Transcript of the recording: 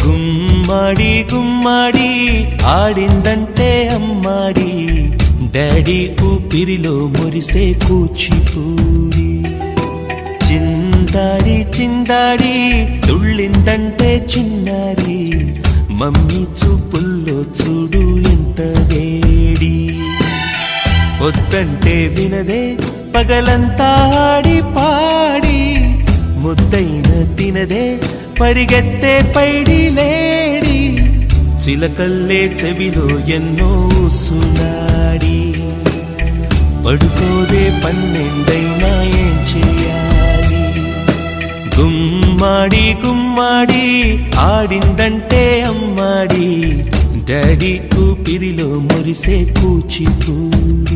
గుమ్మాడి గుమ్మాడి ఆడిందంటే అమ్మాడి, డాడీ ఊపిరిలో మురిసే కూచిపూడి. చిందాడి చిందాడి తుళ్ళిందంటే చిన్నారి, మమ్మీ చూపుల్లో చూడు ఎంత వేడి. వద్దంటే వినదే పగలంతా ఆడి పాడి, ముద్దైన తినదే పరిగెత్తే పైడి లేడి. చిలకల్లే చెవిలో ఎన్నో సునాడి, పడుకోదే పన్నెండైనా ఏం చేయాలి. గుమ్మాడి గుమ్మాడి ఆడిందంటే అమ్మాడి, డాడీ ఊపిరిలో మురిసే కూచిపూడి.